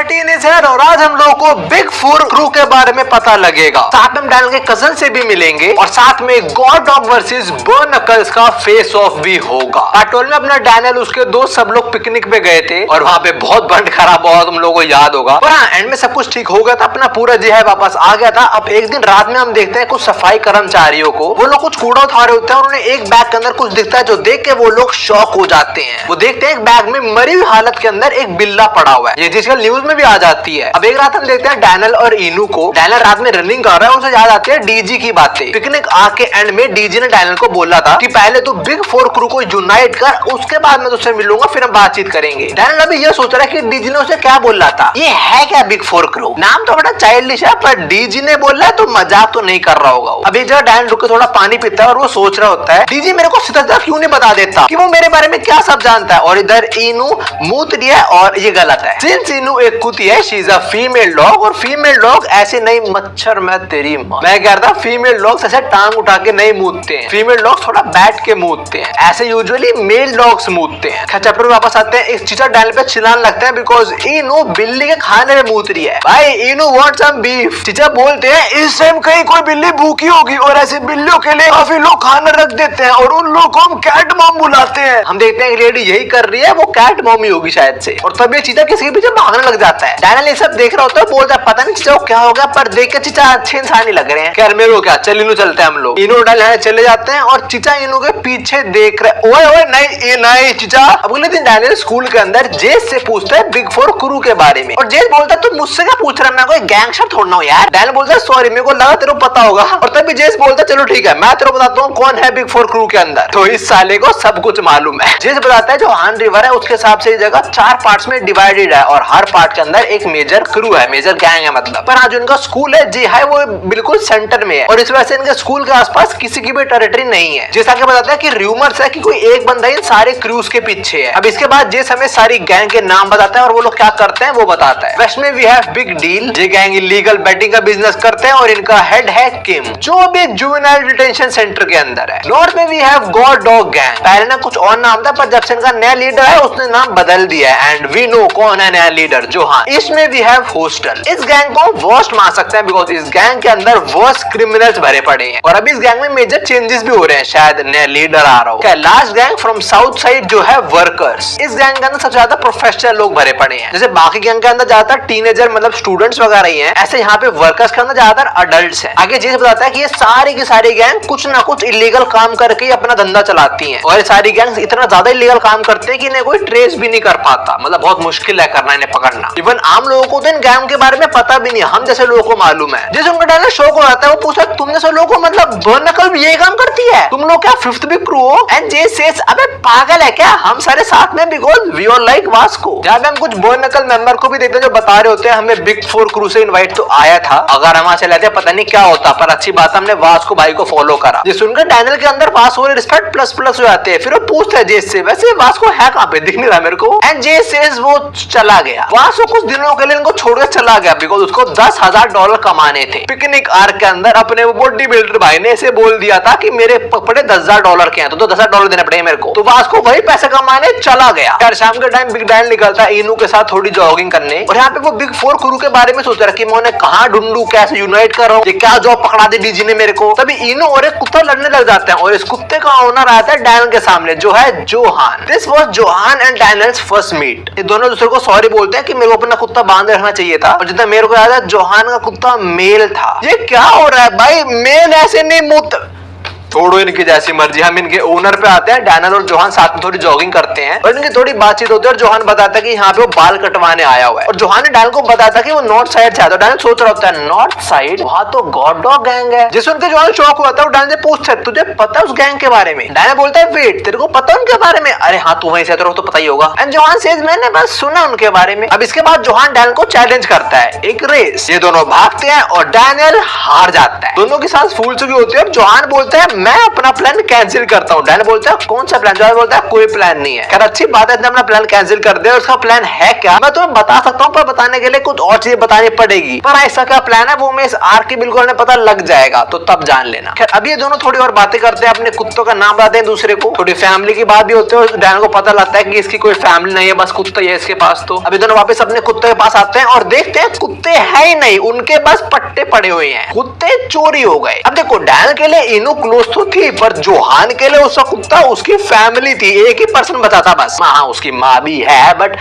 13 is here और आज हम लोगों को बिग फोर क्रू के बारे में पता लगेगा। साथ में हम डैनियल के कजन से भी मिलेंगे और साथ में गॉड डॉग वर्सेस बर्नकल्स का फेस ऑफ भी होगा। पार्ट 1 में अपना डैनियल उसके दोस्त सब लोग पिकनिक पे गए थे और वहाँ पे बहुत बंद खराब हुआ, तुम लोगों को याद होगा। पर हाँ, एंड में सब कुछ ठीक हो गया था, अपना पूरा जो है वापस आ गया था। अब एक दिन रात में हम देखते हैं कुछ सफाई कर्मचारियों को, वो लोग कुछ कूड़ा उठा रहे होते हैं और उन्हें एक बैग के अंदर कुछ दिखता है जो देख के वो लोग शॉक हो जाते हैं। वो देखते हैं एक बैग में मरी हुई हालत के अंदर एक बिल्ला पड़ा हुआ है, ये जिसका न्यूज में भी आ जाती है। अब एक रात हम देखते हैं डैनियल और इनू को। डैनियल रात में रनिंग कर रहा है, उसे याद आती है डीजी की बातें। पिकनिक आके एंड में डीजी ने डैनियल को बोला था कि पहले तू बिग फोर क्रू को यूनाइट कर, उसके बाद मैं तुझसे मिलूंगा, फिर हम बातचीत करेंगे। डैनियल अभी ये सोच रहा है कि डीजी ने उसे क्या बोला था, ये है क्या बिग फोर क्रू? नाम तो बड़ा चाइल्डिश है, पर डीजी ने बोला है तो मजाक तो नहीं कर रहा होगा। अभी जब डैनियल रुक के थोड़ा पानी पीता है और वो सोच रहा होता है डीजी मेरे को सीधा क्यों नहीं बता देता कि वो मेरे बारे में क्या सब जानता है। और इधर इनू मूत दिया और ये गलत है। सिंस इनू एक कुती है, she is a female dog और फीमेल डॉग ऐसे नहीं, मच्छर मैं तेरी मां, मैं कह रहा था फीमेल डॉग्स ऐसे टांग उठा के नहीं मूतते हैं, फीमेल डॉग्स थोड़ा बैठ के मूतते हैं, ऐसे यूजुअली मेल डॉग्स मूतते हैं। चैप्टर में वापस आते हैं, एक चीचा डैनियल पे चिल्लाने लगता है बिकॉज इनू बिल्ली के खाने में मूत रही है। भाई इनू वांट सम बीफ। चीचा बोलते हैं इस टाइम कहीं कोई बिल्ली भूखी होगी और ऐसे बिल्लियों के लिए काफी लोग खाना रख देते हैं और उन लोगों को हम कैट मॉम बुलाते हैं। हम देखते हैं लेडी यही कर रही है, वो कैट मॉम ही होगी शायद से। और तभी चीचा किसी के पीछे भागने लग जाता है। डैनियल ये सब देख रहा होता है, बोलता है पता नहीं चीचा को क्या हो गया, पर देख के चीचा अच्छे इंसान ही लग रहे हैं। खैर मेरे को क्या, चल इनू चलते हैं हम लोग। इनू डैनियल चले जाते हैं और चीचा इनू के पीछे देख रहे। ओए ओए नहीं चीचा। अब अगले दिन डैनियल स्कूल के अंदर जेस से पूछता है बिग फोर क्रू के बारे में और जेस बोलता है तू मुझसे क्या पूछ रहा है, मैं कोई गैंगस्टर थोड़ा हूं यार। डैनियल बोलता है सॉरी, मेरे को लगा तेरे को पता होगा। और तभी जेस बोलता है चलो ठीक है, मैं तेरे को बताता हूँ कौन है बिग फोर क्रू के अंदर। तो इस साले को सब कुछ मालूम है। जेस बताता है जो हान रिवर है उसके हिसाब से जगह 4 पार्ट्स में डिवाइडेड है और हर पार्ट के अंदर एक मेजर क्रू है, मेजर गैंग है मतलब। पर आज उनका स्कूल है जी है वो बिल्कुल सेंटर में है और इस वजह से इनके स्कूल के आसपास किसी की भी टेरिटरी नहीं है। जैसा कि बताता है कि रूमर्स है कि कोई एक बंदा इन सारे क्रूज के पीछे है। अब इसके बाद जेस हमें सारी गैंग के नाम बताता है और वो लोग क्या करते हैं वो बताता है। वेस्ट में वी हैव बिग डील, ये गैंग इलीगल बेटिंग का बिजनेस करते हैं और इनका हेड है किम जो भी जुवेनाइल डिटेंशन सेंटर के अंदर है। नॉर्थ में we have god dog gang, पहले ना कुछ और नाम था पर जब से इनका नया लीडर है उसने नाम बदल दिया है एंड वी नो कौन है नया लीडर, जोहान। इसमें वी हैव होस्टल, इस गैंग को वर्स्ट मान सकते हैं बिकॉज इस गैंग के अंदर वर्स्ट क्रिमिनल्स भरे पड़े हैं और अभी इस गैंग में मेजर चेंजेस भी हो रहे हैं, शायद नया लीडर आ रहा हो। Last gang from south side जो है वर्कर्स, इस गैंग के अंदर सबसे ज्यादा प्रोफेशनल लोग भरे पड़े हैं। जैसे बाकी गैंग के अंदर ज्यादातर टीनेजर मतलब स्टूडेंट्स वगैरह ही हैं, ऐसे यहाँ पे वर्कर्स के अंदर ज्यादातर अडल्ट्स हैं। आगे जैसे बताता है कि ये सारी की सारी गैंग कुछ ना कुछ इलीगल काम करके अपना धंधा चलाती हैं और ये सारी गैंग्स इतना ज्यादा इलीगल काम करते हैं कि इन्हें कोई ट्रेस भी नहीं कर पाता, मतलब बहुत मुश्किल है करना इन्हें पकड़ना। इवन आम लोगों को तो इन गैंग के बारे में पता भी नहीं, हम जैसे लोगों को मालूम है। जैसे उनका डैनियल शो को आता है वो पूछता है तुम जैसे लोगों को मतलब बर्नकल भी यही काम करती है, तुम लोग क्या फिफ्थ बिग क्रू हो? एंड जे सेज अबे पागल है क्या, हम सारे साथ में because we are like Vasco. जहां पे हम कुछ बर्नकल मेंबर को भी देखते हैं जो बता रहे होते हैं हमें बिग फोर क्रू से इनवाइट तो आया था, अगर हम वहां चले जाते पता नहीं क्या होता, पर अच्छी बात हमने वास्को भाई को फॉलो करा। ये सुनकर डैनियल के अंदर वास्को और रिस्पेक्ट प्लस प्लस हो जाते हैं। फिर वो पूछता है जेस से वैसे वास्को है कहां पे, दिख नहीं रहा मेरे को। एंड जे सेज वो चला गया, वास्को कुछ दिनों के लिए इनको छोड़कर चला गया बिकॉज़ उसको $10,000 कमाने थे। पिकनिक आर्क के अंदर अपने बॉडी बिल्डर भाई ने इसे बोल दिया था कि मेरे पकड़े $10,000 के हैं तो $10,000 देने पड़े मेरे को, तो वास्को वही पैसे कमाने चला गया। यार शाम के टाइम बिग डैनियल निकलता है इनू के साथ थोड़ी जॉगिंग करने और यहाँ पे वो बिग फोर क्रू के बारे में सोच रहा है कि मैं उन्हें कहाँ ढूंढूं, कैसे यूनाइट कर रहा हूँ, ये क्या जॉब पकड़ा दी डीजी ने मेरे को। तभी इनू और एक कुत्ता लड़ने लग जाते हैं और इस कुत्ते का ओनर आता है डैनियल के सामने जो है Johan. This was Johan and Daniel's first meet. ये दोनों दूसरे को सॉरी बोलते हैं कि मेरे को अपना कुत्ता बांध रखना चाहिए था और जितना मेरे को याद है जोहान का कुत्ता मेल था। ये क्या हो रहा है भाई, मेल ऐसे नहीं मुत, छोड़ो इनकी जैसी मर्जी। हम इनके ओनर पे आते हैं, डैनियल और जोहान साथ में थोड़ी जॉगिंग करते हैं और इनकी थोड़ी बातचीत होती है और जोहान बताता है कि यहाँ पे वो बाल कटवाने आया हुआ है और जोहान ने डैनियल को बताता है कि वो नॉर्थ साइड से आता है। डैनियल सोच रहा होता है नॉर्थ साइड, वहां तो गॉड डॉग गैंग है। जिस उनके जोहान शौक हुआ था वो डैनियल से पूछता है तुझे पता है उस गैंग के बारे में? डैनियल बोलता है वेट तेरे को पता उनके बारे में? अरे हाँ तू वहीं से तो पता ही होगा। एंड जोहान सेज मैंने बस सुना उनके बारे में। अब इसके बाद जोहान डैनियल को चैलेंज करता है एक रेस, ये दोनों भागते हैं और डैनियल हार जाता है। दोनों की सांस फूल चुकी होती है और जोहान बोलता है मैं अपना प्लान कैंसिल करता हूँ। डैनियल बोलता है कौन सा प्लान? जॉय बोलता है कोई प्लान नहीं है। खैर अच्छी बात है, अपना प्लान कैंसिल कर दे। उसका प्लान है क्या मैं तुम्हें बता सकता हूँ, पर बताने के लिए कुछ और चीजें बतानी पड़ेगी। पर ऐसा क्या प्लान है वो मैं इस आर्क की बिल्कुल पता लग जाएगा, तो तब जान लेना। खैर अभी ये दोनों थोड़ी और बातें करते हैं, अपने कुत्तों का नाम बताते हैं दूसरे को, थोड़ी फैमिली की बात भी होती है। डैनियल को पता लगता है कि इसकी कोई फैमिली नहीं है, बस कुत्ता ही है इसके पास। तो अभी दोनों वापस अपने कुत्ते के पास आते हैं और देखते हैं कुत्ते है ही नहीं, उनके पास पट्टे पड़े हुए हैं, कुत्ते चोरी हो गए। अब देखो डैनियल के लिए इनू क्लोज तो थी, पर जोहान के लिए उसका कुत्ता उसकी फैमिली थी, एक ही पर्सन बचा था बस। हाँ उसकी माँ भी है, बट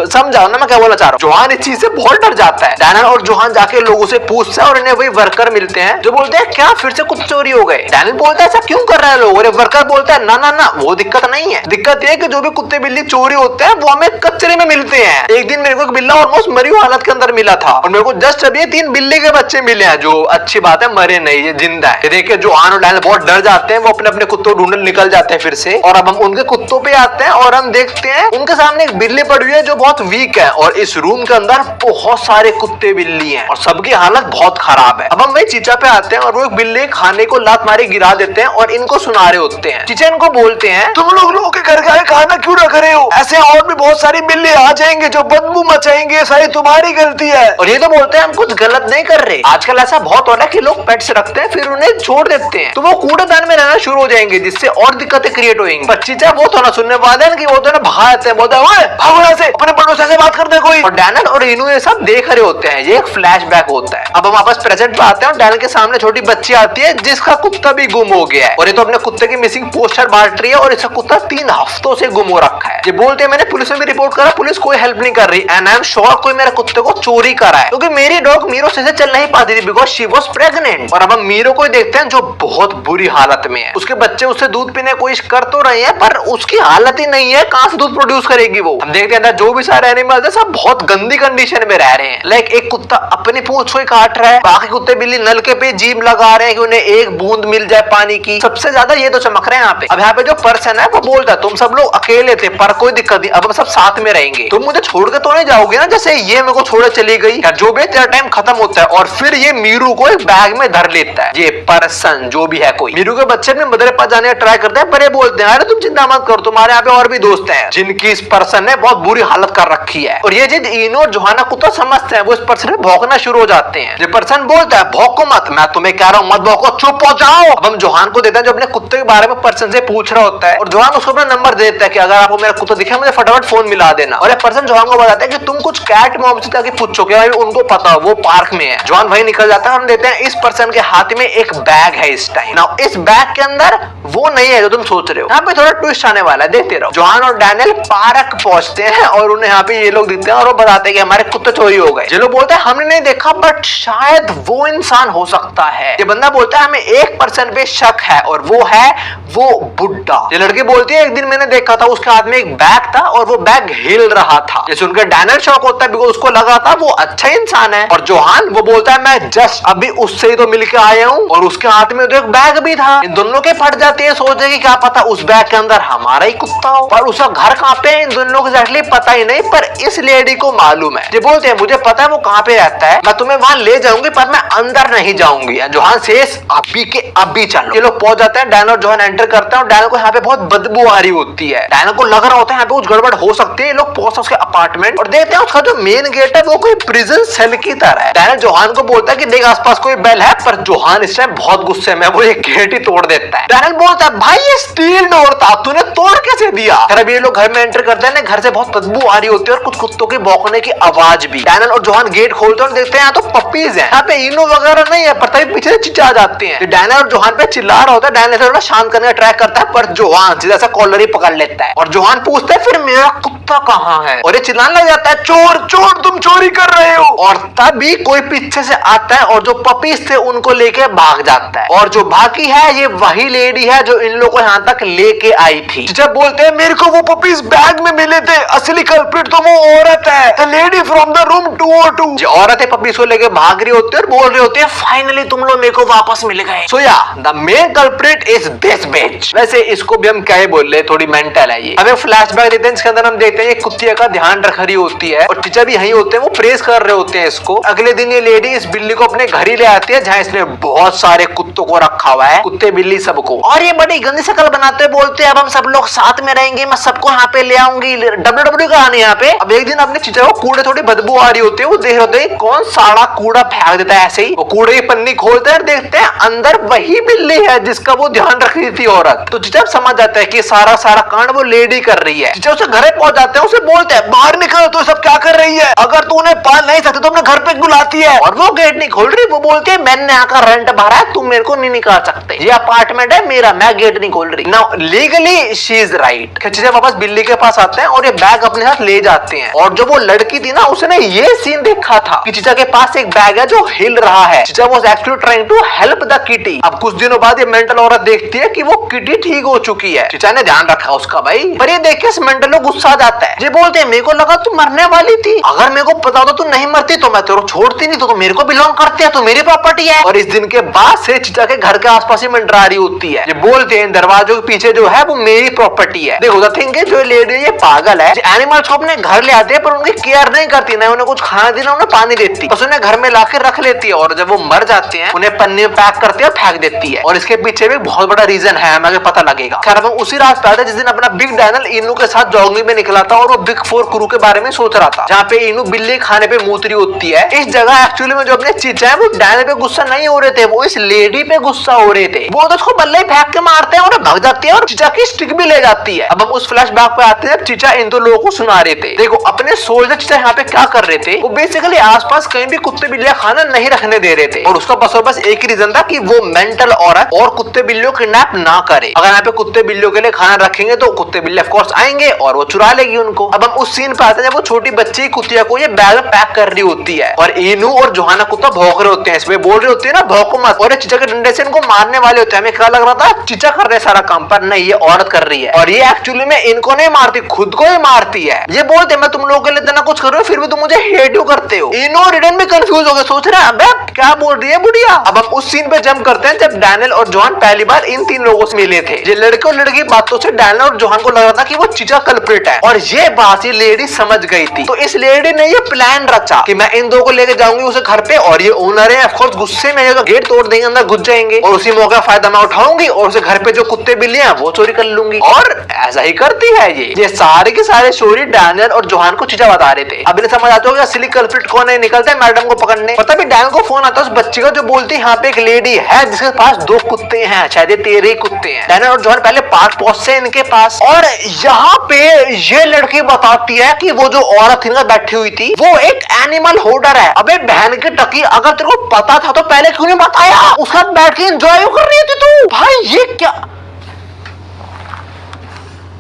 समझाओ ना मैं क्या बोलना चाह रहा हूँ। जोहान इस चीज से बहुत डर जाता है। डैनियल और जोहान जाके लोगों से पूछते हैं और इन्हें वही वर्कर मिलते हैं जो बोलते हैं क्या फिर से कुत्ते चोरी हो गए? डैनियल बोलता है ऐसा क्यों कर रहे हैं लोग? और वर्कर बोलता है ना ना ना वो दिक्कत नहीं है, दिक्कत ये कि जो भी कुत्ते बिल्ली चोरी होते हैं वो हमें कचरे में मिलते हैं। एक दिन मेरे को एक बिल्ला ऑलमोस्ट मरी हुई हालत के अंदर मिला था और मेरे को जस्ट अभी 3 बिल्ली के बच्चे मिले हैं, जो अच्छी बात है मरे नहीं, ये जिंदा है। देख के जोहान और डैनियल बहुत डर जाते हैं, वो अपने अपने कुत्तों ढूंढने निकल जाते हैं फिर से। और अब हम उनके कुत्तों पे आते हैं और हम देखते हैं उनके सामने एक बिल्ली पड़ी हुई है जो बहुत वीक है, और इस रूम के अंदर बहुत सारे कुत्ते बिल्ली हैं और सबकी हालत बहुत खराब है। अब हम वही चीचा पे आते हैं और वो एक बिल्ली खाने को लात मारी गिरा देते हैं और इनको सुना रहे होते हैं। चीचा इनको बोलते हैं तुम लोगों के घर का खाना क्यों रख रहे हो? ऐसे और भी बहुत सारी बिल्ली आ जाएंगे जो बदबू मचाएंगे, सारी तुम्हारी गलती है। और ये तो बोलते हैं हम कुछ गलत नहीं कर रहे। आजकल ऐसा बहुत हो रहा है कि लोग पेट्स रखते हैं फिर उन्हें छोड़ देते हैं, तो वो कूड़ेदान में रहना शुरू हो जाएंगे, जिससे और दिक्कतें क्रिएट होंगी। पर चीचा वो तो ना सुनने वाले हैं कि वो तो ना भागते हैं, बोलते हैं भागो यहाँ से, अपने पड़ोसी से बात करते हैं कोई। और डैनियल और इनू ये सब देख रहे होते हैं, ये एक फ्लैशबैक होता है। अब हम वापस प्रेजेंट पे आते हैं और डैनियल के सामने छोटी बच्ची आती है जिसका कुत्ता भी गुम हो गया है, और ये तो अपने कुत्ते की मिसिंग पोस्टर बांट रही है, और इसका कुत्ता 3 हफ्तों से गुम हो रखा है। ये बोलते हैं मैंने पुलिस में भी रिपोर्ट करा, पुलिस कोई हेल्प नहीं कर रही, एंड आई एम श्योर कोई मेरे कुत्ते को चोरी करा है, क्योंकि मेरी डॉग मीरो से चल नहीं पाती थी बिकॉज शी वाज प्रेग्नेंट। और अब हम मीरो को देखते हैं जो बहुत बुरी हालत में है। उसके बच्चे उससे दूध पीने की कोशिश कर तो रहे हैं पर उसकी हालत ही नहीं है, कहां से दूध प्रोड्यूस करेगी वो। हम देखते हैं जो भी सारे एनिमल्स है सब बहुत गंदी कंडीशन में रह रहे हैं। लाइक एक कुत्ता अपनी पूंछ को काट रहा है, बाकी कुत्ते बिल्ली नलके पे जीभ लगा रहे हैं कि उन्हें एक बूंद मिल जाए पानी की। सबसे ज्यादा ये तो चमक रहे हैं यहाँ पे। अब यहाँ पे जो पर्सन है वो बोलता है तुम सब लोग अकेले थे पर कोई दिक्कत नहीं, अब हम सब साथ में रहेंगे, तुम मुझे छोड़ के तो नहीं जाओगे ना जैसे ये मेरे को छोड़ चली गई। जो भी तेरा टाइम खत्म होता है। और फिर ये मीरू को एक बैग में धर लेता है, ये पर्सन जो भी है कोई। मीरू के बच्चे अपने मदर के पास जाने का ट्राई करते हैं, पर ये बोलते हैं अरे तुम चिंता मत करो, तुम्हारे यहाँ पे और भी दोस्त हैं जिनकी इस पर्सन ने बहुत बुरी हालत कर रखी है। और ये चीज इनो और जोहाना कुत्ता समझते हैं, वो इस पर्सन पे भौंकना शुरू हो जाते हैं। ये पर्सन बोलता है भौंको मत, मैं तुम्हें कह रहा हूँ मत भौंको, चुप हो जाओ। अब हम जोहान को देते हैं जो अपने कुत्ते के बारे में पर्सन से पूछ रहा होता है, और जोहान उसको अपना नंबर दे देता है कि अगर आपको मेरा कुत्ता दिखे मुझे फटाफट फोन मिला देना। और ये पर्सन जोहान को बताता है कि तुम कुछ कैट मॉम से जाके पूछो कि उनको पता हो वो पार्क में है। जोहान वही निकल जाता है। हम देते हैं इस पर्सन के हाथ में एक बैग है इस टाइम। नाउ इस बैग के अंदर वो नहीं है जो तुम सोच रहे हो, यहाँ पे थोड़ा ट्विस्ट आने वाला है, देखते रहो। जोहान और डैनियल पार्क पहुंचते हैं और उन्हें यहाँ पे ये लोग दिखते हैं और वो बताते हैं कि हमारे कुत्ते चोरी हो गए। ये लोग बोलते हैं हमने नहीं देखा बट शायद वो इंसान हो सकता है। ये बंदा बोलता है हमें एक पर्सन पे शक है और वो है वो बुड्ढा। ये लड़की बोलती है एक दिन मैंने देखा था उसके हाथ में एक बैग था और वो बैग हिल रहा था। ये सुनकर डैनियल शॉक होता है बिकॉज़ उसको लगा था वो अच्छा इंसान है। और जोहान वो बोलता है मैं जस्ट अभी उससे ही तो मिलके आया हूँ और उसके हाथ में तो एक बैग भी था। इन दोनों के फट जाती है, सोचे कि क्या पता उस बैग के अंदर हमारा ही कुत्ता हो। पर उसका घर कहाँ पे है इन दोनों को एग्जैक्टली पता ही नहीं, पर इस लेडी को मालूम है। ये बोलते हैं मुझे पता है वो कहाँ पे रहता है, मैं तुम्हें वहां ले जाऊंगी पर मैं अंदर नहीं जाऊंगी। जोहान सेस अभी के अभी चलो। ये लोग पहुंच जाते हैं, डैनियल और जोहान एंटर करते हैं और डैनियल को यहाँ पे बहुत बदबू आ रही होती है। डैनियल को लग रहा होता है यहाँ पे कुछ गड़बड़ हो सकती है। ये लोग पहुंचते उसके अपार्टमेंट और देखते हैं उसका जो मेन गेट है वो कोई प्रिजन सेल की तरह है। डैनियल जोहान को बोलता है कि देख आसपास कोई बेल है, पर जोहान इस टाइम बहुत गुस्से में वो ये गेट ही तोड़ देता है। डैनियल बोलता है भाई ये स्टील डोर था, तूने तोड़ कैसे दिया? अब ये लोग घर में एंटर करते हैं, घर से बहुत बदबू आ रही होती है और कुछ कुत्तों के भौंकने की आवाज भी। डैनियल और जोहान गेट खोलते हैं और देखते हैं यहाँ तो पपीज हैं, यहाँ पे इनो वगैरह नहीं है, पर तभी पीछे चिल्ला जाते हैं। डैनियल और जोहान पे चिल्ला रहा होता है, डैनियल थोड़ा शांत करने का ट्राई करता है पर जोहान सीधा सा कॉलर ही पकड़ लेता है। और जोहान पूछता है फिर मेरा कुत्ता कहाँ है? और ये चिल्लाने लग जाता है चोर चोर तुम चोरी कर रहे हो। और तभी कोई पीछे से आता है और जो पपीज थे उनको लेके भाग जाता है। और जो भागी है ये वही लेडी है जो इन लोगों को यहाँ तक लेके आई थी। जब बोलते हैं मेरे को वो पपीज बैग में मिले थे, असली कल्प्रिट तो वो औरत है, the lady from the room O2 औरतें पपीज को लेके भाग रही होती है और बोल रही होती है फाइनली तुम लोग मेरे को वापस मिल गए। सो या the main culprit is this बिच। वैसे इसको भी हम क्या ही बोल रहे हैं, थोड़ी मेंटल है ये। हमें फ्लैशबैक देते हैं, इसके अंदर हम देखते हैं ये कुत्तिया का ध्यान रख रही होती है और टीचर भी यही होते हैं, वो प्रेस कर रहे होते हैं इसको। अगले दिन ये लेडी इस बिल्ली को अपने घर ही ले आती है जहाँ इसने बहुत सारे कुत्तों को रखा हुआ है, कुत्ते बिल्ली सबको। और ये बड़ी गंदी शक्ल बनाते बोलते हैं अब हम सब लोग साथ में रहेंगे, मैं सबको यहाँ पे ले आऊंगी। WWE का आने यहाँ पे। अब एक दिन अपने चीचा को कूड़े थोड़ी बदबू आ रही होती है, वो देख रहे होते हैं कौन सारा कूड़ा फेंक देता है ऐसे ही। वो कूड़े की पन्नी खोलते हैं, देखते हैं अंदर वही बिल्ली है जिसका वो ध्यान रख रही थी औरत। तो चीचा समझ जाता है कि सारा कांड वो लेडी कर रही है। चीचा उसे घर पहुंच जाते हैं, उसे बोलते हैं बाहर निकल, तो सब क्या कर रही है, अगर तू उन्हें पाल नहीं सकती तो अपने घर पे बुलाती है। और वो गेट नहीं खोल रही, वो बोलती है मैंने आकर रेंट भरा है, तुम मेरे को नहीं निकाल सकते, ये अपार्टमेंट है मेरा, मैं गेट नहीं खोल रही। Now legally she is right. चीचा वापस बिल्ली के पास आते हैं और ये बैग अपने साथ ले जाते हैं। और जो वो लड़की थी ना, उसने ये सीन देखा था कि चीचा के पास एक बैग है जो हिल रहा है। चीचा was actually trying to help the kitty. अब कुछ दिनों बाद ये मेंटल औरत देखती है कि वो किटी ठीक हो चुकी है। चीचा ने ध्यान रखा उसका भाई, पर ये देख के इस मेंटल को गुस्सा आ जाता है। ये बोलते हैं मेरे को लगा तू मरने वाली थी, अगर मेरे को पता होता तू नहीं मरती तो मैं तेरे को छोड़ती नहीं, तो मेरे को बिलोंग करती है, तो मेरी प्रॉपर्टी है। और इस दिन के बाद से चीचा के घर के आसपास ही मंडरा रही होती है। ये बोलते हैं दरवाजों के पीछे जो है वो मेरी प्रॉपर्टी है। देखो द थिंग है, जो लेडी ये पागल है, एनिमल्स को अपने घर ले आते हैं पर उनकी केयर नहीं करती, ना उन्हें कुछ खाना देना, उन्हें पानी देती, बस उन्हें घर में लाकर रख लेती है। और जब वो मर जाते हैं उन्हें पन्नी में पैक करती है और फेंक देती है। और इसके पीछे भी बहुत बड़ा रीजन है, हमें पता लगेगा। खैर हम उसी रात पे आते जिस दिन अपना बिग डैनियल इनू के साथ जॉगिंग में निकला था और वो बिग 4 क्रू के बारे में सोच रहा था, जहाँ पे इनू बिल्ली खाने पे मूतरी होती है। इस जगह एक्चुअली में जो अपने चीचा है वो डैनियल पे गुस्सा नहीं हो रहे थे, वो इस लेडी पे गुस्सा हो रहे थे। वो तो उसको बल्ले फेंक के मारते हैं और भाग जाती है और चीचा की स्टिक भी ले जाती है। अब हम उस फ्लैशबैक पे आते हैं, चीचा इन दो लोगों को सुना रहे थे। देखो अपने सोल्जर चीचा यहाँ पे क्या कर रहे थे, वो बेसिकली आसपास कहीं भी कुत्ते बिल्लियां खाना नहीं रखने दे रहे थे। और उसका बस और बस एक ही रीजन था कि वो मेंटल औरत और कुत्ते बिल्लियों को किडनैप ना करे। अगर यहाँ पे कुत्ते बिल्लियों के लिए खाना रखेंगे तो कुत्ते बिल्ली ऑफ कोर्स आएंगे और वो चुरा लेगी उनको। अब हम उस सीन पे आते हैं जब वो छोटी बच्ची कुतिया को ये बैग में पैक कर रही होती है और इनू और जोहाना कुत्ता भौंक रहे होते हैं, इसमें बोल रहे होते हैं ना भौंको मत, और चीचा के डंडे से इनको मारने वाले होते हैं। हमें क्या लग रहा था चीचा कर रहे सारा काम, पर नहीं ये औरत कर रही है। और ये एक्चुअली में इनको नहीं मारती, खुद को ही मारती है। ये बोलते मैं तुम लोगों के लिए इतना कुछ कर रही हूँ फिर भी तुम मुझे हेट क्यों करते हो। इनो रिडन में कंफ्यूज हो गए, सोच रहे हैं क्या बोल रही है बुढ़िया। अब हम उस सीन पे जंप करते हैं जब डैनियल और जोहान पहली बार इन तीन लोगों से मिले थे। ये लड़के और लड़की बातों से डैनियल और जोहान को लग रहा था कि वो चीचा कल्प्रिट है और ये बात ये लेडी समझ गई थी। तो इस लेडी ने ये प्लान रचा कि मैं इन दो को लेके जाऊंगी उसे घर पे और ये ओनर है ऑफ कोर्स गुस्से में तो गेट तोड़ देंगे, अंदर घुस जाएंगे और उसी मौका फायदा मैं उठाऊंगी और उसे घर पे जो कुत्ते बिल्ली हैं वो चोरी कर लूंगी। और ऐसा ही करती है ये सारे के सारे स्टोरी डैनियल और जोहान को चीचा बता रहे थे। अब इन्हें समझ आता होगा असली कल्प्रिट कौन है, निकलते हैं मैडम को पकड़ने। पता भी डैनियल को फोन आता है उस बच्ची का जो बोलती है यहाँ पे एक लेडी है जिसके पास 2 कुत्ते हैं, शायद ये 13 कुत्ते हैं। डैनियल और जोहान पहले पार्क पहुंचते हैं इनके पास और यहाँ पे ये लड़की बताती है कि वो जो औरत इनका बैठी हुई थी वो एक एनिमल होल्डर है। अबे बहन की टकी, अगर तेरे को पता था तो पहले क्यों नहीं बताया, उसके साथ बैठ के एंजॉय कर रही थी तू। भाई ये क्या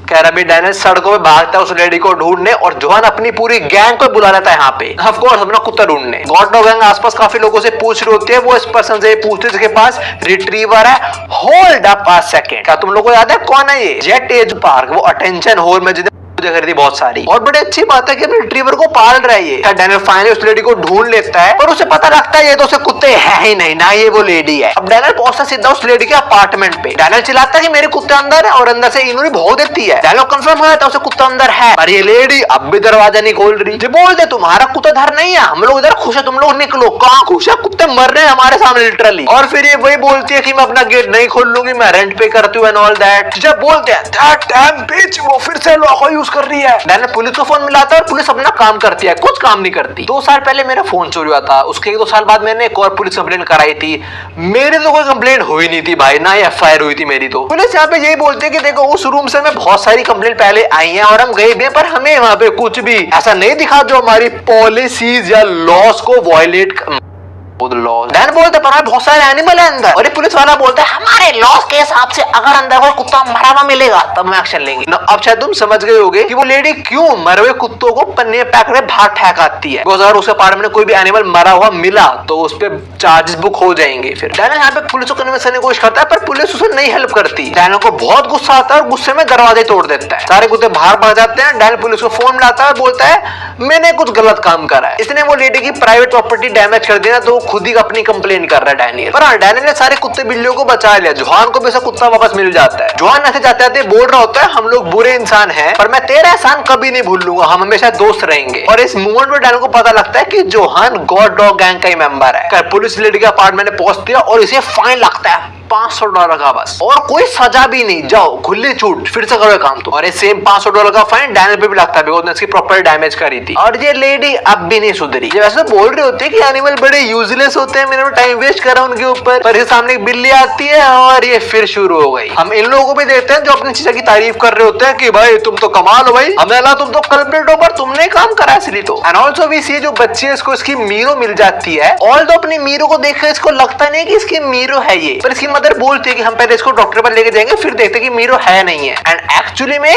कह रहा। अभी डैनियल सड़कों में भागता है उस लेडी को ढूंढने और जोहान अपनी पूरी गैंग को बुला लेता है यहाँ पे, ऑफ कोर्स अपना कुत्ता ढूंढने। गॉड डॉग गैंग आसपास काफी लोगों से पूछ रही होती है, वो इस पर्सन से पूछते जिसके पास रिट्रीवर है। होल्ड अप अ सेकंड, क्या तुम लोगों को याद है कौन है ये? जेट एज पार्क, वो अटेंशन होल में जिन्हें जगह थी बहुत सारी। और बड़ी अच्छी बात है कि अपने रिट्रीवर को पाल रहा है ये। डैनियल फाइनली उस लेडी को ढूंढ लेता है और उसे पता लगता है ये तो उसे कुत्ते है ही नहीं ना, ये वो लेडी है। अब डैनियल पहुंचता सीधा उस लेडी के अपार्टमेंट पे। डैनियल चिल्लाता है कि मेरे कुत्ते अंदर है और अंदर से इन्होंने भौंक देती है। डैनियल कंफर्म हो जाता है उसे कुत्ता अंदर है, पर ये लेडी अब भी दरवाजा नहीं खोल रही। जो बोलते तुम्हारा कुत्ता इधर नहीं है, हम लोग इधर खुश है, तुम लोग निकलो। कहाँ खुश है, कुत्ते मर रहे हैं हमारे सामने लिटरली। और फिर ये वही बोलती है कि मैं अपना गेट नहीं खोल लूंगी, मैं रेंट पे करती हूँ एंड ऑल दैट। जब बोलते हैं दैट डैम बिच, वो फिर से लॉक यूज कर रही है। पुलिस को फोन मिलाता है और पुलिस अपना काम करती है, कुछ काम नहीं करती। 2 साल पहले मेरा फोन चोरी हुआ था, उसके 1-2 साल बाद मैंने एक और पुलिस कंप्लेंट कराई थी। मेरी तो कोई कंप्लेंट हुई नहीं थी भाई, ना ही एफआईआर हुई थी मेरी। तो पुलिस यहाँ पे यही बोलती है कि देखो उस रूम से में बहुत सारी कंप्लेंट पहले आई हैं और हम गए भी, पर हमें वहाँ पे कुछ भी ऐसा नहीं दिखा जो हमारी पॉलिसीज या लॉस को वायलेट लॉस। डैन बोलता पर बहुत सारे एनिमल है अंदर, और ये पुलिस वाला बोलता है हमारे लॉस के हिसाब से अगर अंदर कोई कुत्ता मरा हुआ मिलेगा तब हम एक्शन लेंगे ना। अब शायद तुम समझ गए होगे कि वो लेडी क्यों मरे हुए कुत्तों को पन्नी में पैक करके बाहर फेंक आती है। अगर उसके अपार्टमेंट में कोई भी एनिमल मरा हुआ मिला तो उस पे चार्जेस बुक हो जाएंगे। फिर डैन यहाँ पे पुलिस को कन्विंस करने की कोशिश करता है पर पुलिस उसे नहीं हेल्प करती। डैन को बहुत गुस्सा आता है और गुस्से में दरवाजे तोड़ देता है। सारे कुत्ते बाहर भाग जाते हैं। डैन पुलिस को फोन मिलाता है, बोलता है मैंने कुछ गलत काम करा है, इसने वो लेडी की प्राइवेट प्रॉपर्टी डैमेज कर दिया, तो खुद ही अपनी कंप्लेन कर रहा है डैनियल। पर हाँ, डैनियल ने सारे कुत्ते बिल्लियों को बचा लिया। जोहान को भी ऐसा कुत्ता वापस मिल जाता है। जोहान ऐसे जाते जाते बोल रहा होता है हम लोग बुरे इंसान हैं पर मैं तेरा एहसान कभी नहीं भूल लूंगा, हम हमेशा दोस्त रहेंगे। और इस मूवमेंट में डैनियल को पता लगता है कि जोहान गॉड डॉग गैंग का ही मेंबर है। पुलिस लेडी के अपार्टमेंट में पहुंचती है और इसे फाइन लगता है $500 का बस, और कोई सजा भी नहीं, जाओ खुली छूट, फिर से करो काम। तो और ये सेम $500 का फाइन डैनियल पे भी लगता है बिकॉज़ उसकी प्रॉपर्टी डैमेज करी थी। और ये लेडी अब भी नहीं सुधरी। ये वैसे बोल रही होती है कि एनिमल बड़े यूजलेस होते हैं, मैंने टाइम वेस्ट करा उनके ऊपर, पर ये सामने एक बिल्ली आती है और ये फिर शुरू हो गई। हम इन लोगों को भी देखते हैं जो अपनी चीजें की तारीफ कर रहे होते हैं कि भाई तुम तो कमाल हो भाई, हमें तुम तो कल्प्रिट हो पर तुमने काम करा इसलिए तो। एंड ऑल्सो वी सी जो बच्ची है इसको इसकी मीरो मिल जाती है। ऑल तो अपनी मीरो को देखकर इसको लगता नहीं कि इसकी मीरो है ये, पर इसकी मदर बोलती है कि हम पहले इसको डॉक्टर पर लेके जाएंगे फिर देखते कि मीरो है नहीं है। एंड एक्चुअली में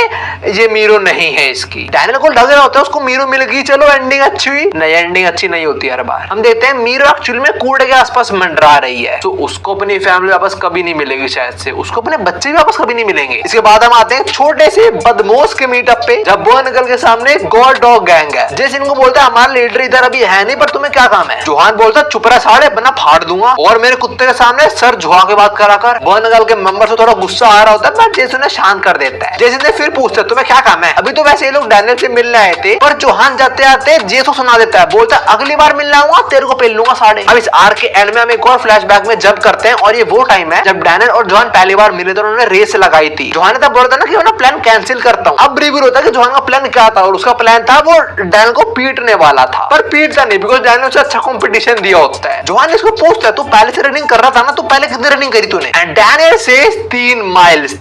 ये मीरो नहीं है इसकी। डैनियल को लग रहा होता है उसको मीरो मिल गई, चलो एंडिंग अच्छी हुई। नहीं, एंडिंग अच्छी नहीं होती हर बार। हम देखते हैं मीरो एक्चुअली में कूड़े के आसपास मंडरा रही है, तो उसको अपनी फैमिली वापस कभी नहीं मिलेगी, शायद से उसको अपने बच्चे भी वापस कभी नहीं मिलेंगे। इसके बाद हम आते हैं छोटे से बदमोश के मीटअप पे, जब बर्न गर्ल के सामने गॉड डॉग गैंग है। जैसे इनको बोलता है हमारा लीडर इधर अभी है नहीं पर तुम्हें क्या काम है। जोहान बोलता है चुप रहा साले वरना फाड़ दूंगा, और मेरे कुत्ते के सामने सर झुका के बात करा कर। बर्न गर्ल के मेंबर से थोड़ा गुस्सा आ रहा होता है पर जेसन ने शांत कर देता है। जेसन ने फिर पूछता है तुम्हें क्या काम है। अभी तो वैसे ये लोग डैनियल से मिलने आए थे, पर जोहान जाते आते जेसो सुना देता है, बोलता है अगली बार मिलना आऊंगा तेरे को पेल लूंगा साढ़े। अब इस आर के एंड में हम एक और फ्लैशबैक में जब करते हैं, और ये वो टाइम है जब डैनियल और जोहान पहली बार मिले थे, उन्होंने रेस लगाई थी। जोहान ने तब बोला था ना कि मैं प्लान कैंसिल करता हूँ। अब रिव्यू होता है कि जोहान का प्लान क्या था, और उसका प्लान था वो डैनियल को पीटने वाला था, पर पीटता नहीं बिकॉज डैनियल से अच्छा कंपटीशन दिया होता है। जोहान इसको पूछता है तू पहले से रनिंग कर रहा था ना, तू पहले कितनी रनिंग करी तूने। एंड डैनियल से 3 माइल्स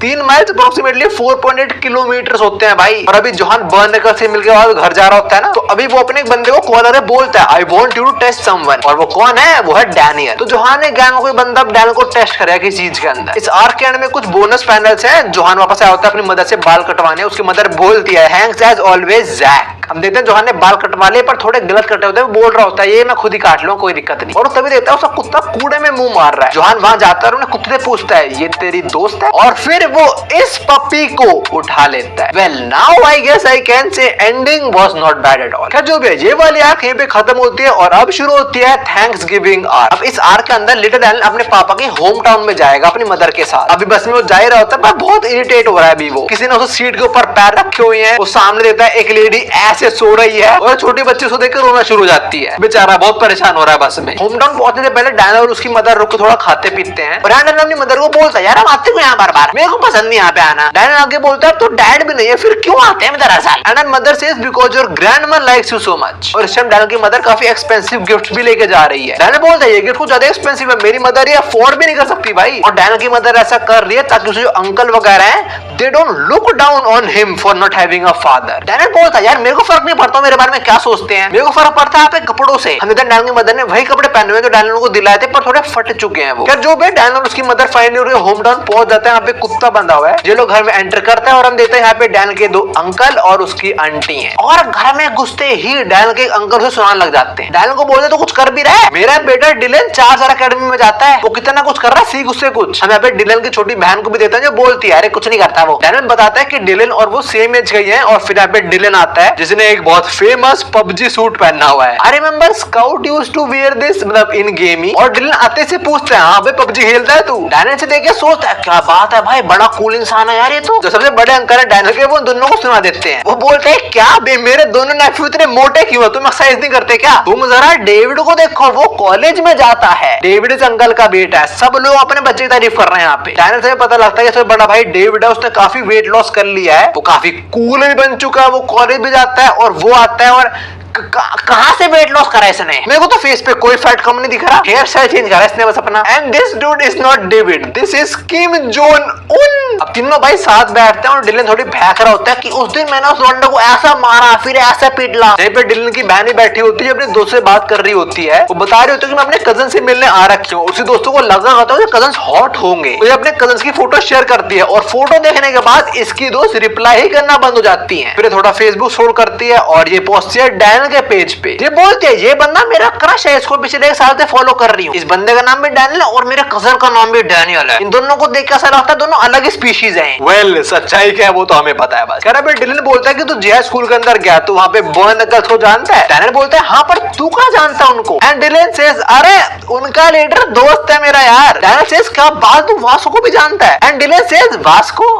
अप्रोक्सीमेटली 4.8 किलोमीटर होते हैं भाई। और अभी जोहान बर्नकर से मिलके बाद घर जा रहा होता है ना, तो अभी वो अपने बंदे को कॉल करके बोलता है I want you to test someone, और वो कौन है, वो है डैनियल। तो जोहान ने गैंग कोई बंदा डैनियल को टेस्ट करेगा किसी चीज के अंदर। इस आर्क के एंड में कुछ बोनस पैनल्स हैं। जोहान वापस आया होता है अपनी मदर से बाल कटवाने, उसकी मदर बोलती है थैंक्स एज ऑलवेज जैक। हम देखते हैं जोहान ने बाल कटवा लिए पर थोड़े गलत कटे होते हैं, बोल रहा होता है ये मैं खुद ही काट लूंगा कोई दिक्कत नहीं, और तभी देखता है उसका कुत्ता कूड़े में मुंह मार रहा है। जोहान वहां जाता है और उन्हें कुत्ते से पूछता है ये तेरी दोस्त है, और फिर वो इस पपी को उठा लेता है। Well now I guess I can say ending was not bad at all. क्या जो भी है ये वाली आर्क यहीं पे खत्म होती है और अब शुरू होती है थैंक्सगिविंग आर्क। अब इस आर्क के अंदर लिटिल डैनियल अपने पापा के होम टाउन में जाएगा अपनी मदर के साथ। अभी बस में वो जा ही रहा होता है पर बहुत इरिटेट हो रहा है। अभी वो किसी ने उसे सीट के ऊपर पैर रखे हुए हैं, वो सामने देखता है एक लेडी ऐसे सो रही है और छोटे बच्चे को देखकर रोना शुरू हो जाती है। बेचारा बहुत परेशान हो रहा है बस में। होम टाउन पहुंचने से पहले डैनियल और उसकी मदर रुक के थोड़ा खाते पीते हैं, और डैनियल अपनी मदर को बोलता है यार हम आते क्यों यहाँ बार-बार, मेरे को पसंद नहीं यहाँ पे आना। डैनियल आगे बोलता है तो डैड भी नहीं है फिर क्यों आते हैं दरअसल। And mother says because your grandmother likes you so much. और इस टाइम डैनियल की मदर काफी एक्सपेंसिव गिफ्ट्स भी लेके जा रही है। डैनियल बोलता है ये गिफ्ट कुछ ज्यादा एक्सपेंसिव है, मेरी मदर ये अफोर्ड भी नहीं कर सकती भाई। और डैनियल की मदर ऐसा कर रही है ताकि उसके जो अंकल वगैरह हैं they don't look down on him for not having a father. Daniel बोलता है यार मेरे को फर्क नहीं पड़ता मेरे बारे में क्या सोचते हैं, मेरे को फर्क पड़ता है आपके कपड़ों से। हम डैनियल की मदर ने वही कपड़े पहने हुए जो डैनियल को दिलाए थे पर थोड़े फट चुके हैं वो। क्या जो भी डैनियल और उसकी मदर फाइनली होम टाउन पहुंच जाते हैं। यहाँ पे कुत्ता बंधा हुआ है, ये लोग घर में एंटर करते हैं और हम देखते हैं यहाँ पे डैनियल के 2 अंकल और उसकी आंटी हैं। और घर में घुसते ही डैनियल के अंकल से सुनाने लग जाते हैं। डैनियल को बोलते तो कुछ कर भी रहा है, मेरा बेटा डिलन 4 साल अकेडमी में जाता है, वो कितना कुछ कर रहा है, सीख उससे कुछ। हम यहाँ पे डिलन की छोटी बहन को भी देते हैं जो बोलती है अरे कुछ नहीं करता वो। डैनियल बताता है कि डिलन और वो सेम एज गई है। और फिर यहाँ पे डिलन आता है जिसने एक बहुत फेमस पबजी सूट पहना हुआ है। I remember Scout used to wear this मतलब इन गेम ही। और डिलन आते से पूछता है हाँ भाई पबजी खेलता है तू। डैनियल से देख के सोचता है क्या बात है भाई, बड़ा कूल इंसान है यार ये तो। जो सबसे बड़े अंकल है डैनियल के वो दोनों को सुना देते हैं। वो बोलते हैं क्या बे मेरे दोनों नेफ्यू इतने मोटे क्यों है, तुम एक्सरसाइज नहीं करते क्या, तुम जरा डेविड को देखो वो कॉलेज में जाता है, डेविड इस अंकल का बेटा है। सब लोग अपने बच्चे की तारीफ कर रहे हैं यहाँ पे। डैनियल से पता लगता है कि बड़ा भाई डेविड है उसने काफी वेट लॉस कर लिया है, वो काफी कूल भी बन चुका है, वो कॉलेज भी जाता है और वो आता है। और कहां से वेट लॉस करा इसने, मेरे को तो फेस पे कोई फैट कम नहीं दिख रहा, हेयर स्टाइल चेंज करा इसने बस अपना। And this dude is not David, this is Kim Jong उन। अब तीनों भाई साथ बैठते हैं और डिलन थोड़ी भैंक रहा होता है कि उस दिन मैंने उस लौंडे को ऐसा मारा, फिर ऐसा पीटला। यहीं पे डिलन की बहन बैठी होती है, अपने दोस्त से बात कर रही होती है। वो बता रही होती है कि मैं अपने कजन से मिलने आ रखी हूँ। उसी दोस्तों को लगा होता है कजन हॉट होंगे, तो ये अपने कजन की फोटो शेयर करती है और फोटो देखने के बाद इसकी दोस्त रिप्लाई ही करना बंद हो जाती है। फिर थोड़ा फेसबुक स्क्रॉल करती है और ये पोस्ट है डैनियल के पेज पे। ये बोलती है ये बंदा मेरा क्रश है, इसको पिछले एक साल से फॉलो कर रही हूँ। इस बंदे का नाम भी डैनियल है और मेरे कजन का नाम भी डैनियल है। इन दोनों को देख के ऐसा लगता है दोनों अलग स्पीशीज हैं। वेल सच्चाई क्या है वो तो हमें पता है बस। कह रहा डिलन बोलता है कि तू जे स्कूल के अंदर गया, तू वहाँ पे बॉय नकल्स को जानता है? डैनियल बोलता है हाँ, पर तू कहाँ जानता उनको? एंड डिलन सेज अरे उनका लीडर दोस्त है मेरा यार। डैनियल सेज क्या बात, तू वास्को को भी जानता है? एंड डिलन सेज वास्को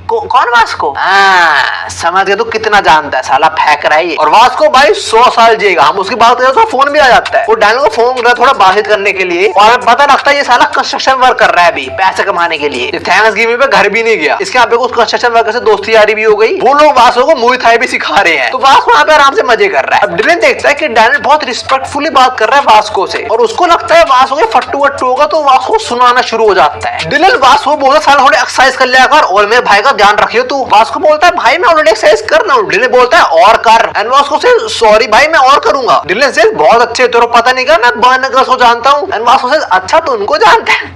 कौन वास्को? हाँ समझ गया, तू कितना जानता है, साला फेंक रहा है। और वास्को भाई 100 साल जिएगा। हम उसकी बात करें तो फोन भी आ जाता है। वो डैनियल को फोन कर रहा है थोड़ा बातचीत करने के लिए और पता लगता है ये साला कंस्ट्रक्शन वर्क कर रहा है अभी पैसे कमाने के लिए। थैंक्सगिविंग पे घर भी नहीं गया, इसके यहाँ पे कुछ कंस्ट्रक्शन वर्कर से दोस्ती यारी भी हो गई। वो लोग वास्को को मुई थाई भी सिखा रहे हैं, तो वास्को यहाँ पे आराम से मजे कर रहा है। अब डिलन देखता है कि डैनियल बहुत रिस्पेक्टफुली बात कर रहा है वास्को से और उसको लगता है वास्को के फट्टू वट्टू होगा, तो वास्को सुनाना शुरू हो जाता है। डिलन वास्को बोलता साला थोड़ी एक्सरसाइज कर लिया कर और मेरे भाई का ध्यान रखियो तू। वास्को बोलता है भाई मैं ऑलरेडी एक्सरसाइज कर रहा हूँ। डिलन बोलता है और कर। एंड वास्को से सॉरी भाई मैं और करूंगा। डिलन से बहुत अच्छे, तेरे पता नहीं क्या मैं बॉय नकल्स को जानता हूँ। एंड वास्को से अच्छा तो उनको जानते हैं।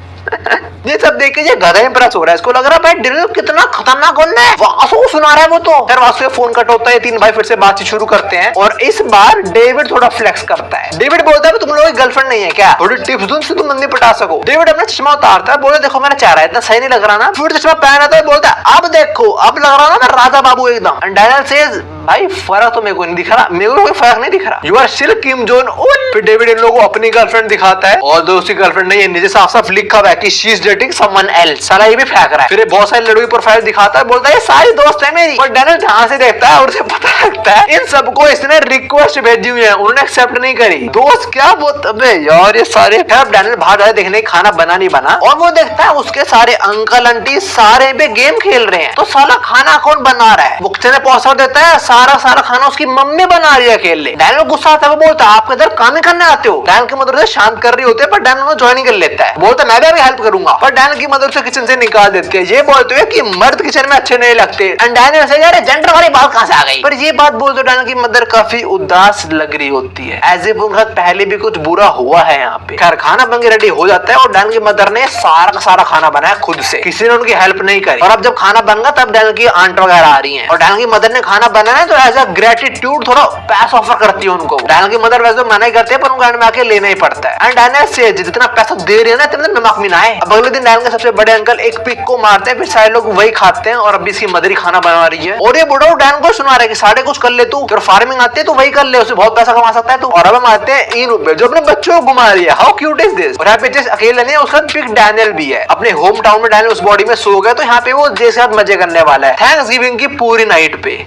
ये सब देख के ये गधा इंप्रेस हो रहा है, इसको लग रहा है भाई डिलन कितना खतरनाक बंदा है, वास्को को सुना रहा है वो तो। फिर वास्को का फोन कट होता है, तीन भाई फिर से बातचीत शुरू करते हैं और इस बार डेविड थोड़ा फ्लेक्स करता है। डेविड बोलता है तुम लोगों की गर्लफ्रेंड नहीं है क्या, थोड़ी टिप्स दूं जिससे तुम बंदी पटा सको। डेविड अपना चश्मा उतारता है, बोले देखो मैंने चेहरा इतना सही नहीं लग रहा ना। फिर चश्मा पहन आता है, बोलता है अब देखो अब लग रहा ना राजा बाबू एकदम। एंड डैनियल सेज भाई फर्क तो मेरे को नहीं दिख रहा, मेरे को कोई फर्क नहीं दिख रहा, you are still Kim Jong Un. फिर डेविड इन लोगों को अपनी गर्लफ्रेंड दिखाता है और दोस्त की गर्लफ्रेंड नहीं है, नीचे साफ साफ लिखा हुआ है कि she is dating someone else. साला ये भी फेंक रहा है। फिर बहुत सारी लड़की प्रोफाइल दिखाता है, बोलता है ये सारी दोस्त है मेरी। और डैनियल ध्यान से देखता है और उसे पता लगता है इन सबको इसने रिक्वेस्ट भेजी हुई है, उन्होंने एक्सेप्ट नहीं करी। दोस्त क्या वो अबे यार ये सारे। फिर डैनियल बाहर जाए देखने खाना बना नहीं बना और वो देखता है उसके सारे अंकल आंटी सारे पे गेम खेल रहे हैं, तो साला खाना कौन बना रहा है? वो किचन पहुंचा देता है, सारा खाना उसकी मम्मी बना रही है अकेले। डैनियल गुस्सा आता है, वो बोलता है आप इधर काम ही करने आते हो? डैनियल की मदर से शांत कर रही होती है पर डैनियल ज्वाइन कर लेता है, बोलता है मैं भी हेल्प करूंगा। पर डैनियल की मदर से किचन से निकाल देती है, ये बोलते हुए कि मर्द किचन में अच्छे नहीं लगते। एंड डैनियल से यार जेंडर वाली बात कहां से आ गई? पर ये बात बोलते डैनियल की मदर काफी उदास लग रही होती है, एज इफ उनका पहले भी कुछ बुरा हुआ है यहाँ पे। खैर खाना बन के रेडी हो जाता है और डैनियल की मदर ने सारा का सारा खाना बनाया खुद से, किसी ने उनकी हेल्प नहीं करी। और अब जब खाना बन गया तब डैनियल की आंट वगैरह आ रही है और डैनियल की मदर ने खाना बनाया तो एज अ ग्रेटिट्यूड थोड़ा पैसा ऑफर करती है उनको। डैनियल की मदर वैसे मना ही करते हैं पर उनको एंड में आके लेना ही पड़ता है। एंड डैनियल से जितना पैसा दे रही है ना इतना नमक भी ना है। अब अगले दिन डैनियल के सबसे बड़े अंकल एक पिग को मारते हैं, फिर सारे लोग वही खाते हैं और अभी इसकी मदर ही खाना बना रही है। और ये बुढ़ा डैनियल को सुना रहा है कि साढ़े कुछ कर ले तू, तो फार्मिंग आती है तो वही कर ले, उससे बहुत पैसा कमा सकता है तू। और अब हम आते हैं इन रुपए जो अपने बच्चों को घुमा रही है। How cute is this. और यहाँ पे जस्ट अकेले नहीं उसका पिग डैनियल भी है। अपने होम टाउन में डैनियल उस बॉडी में सो गया, तो यहाँ पे वो जैसे साथ मजे करने वाला है थैंक्सगिविंग की पूरी नाइट पे।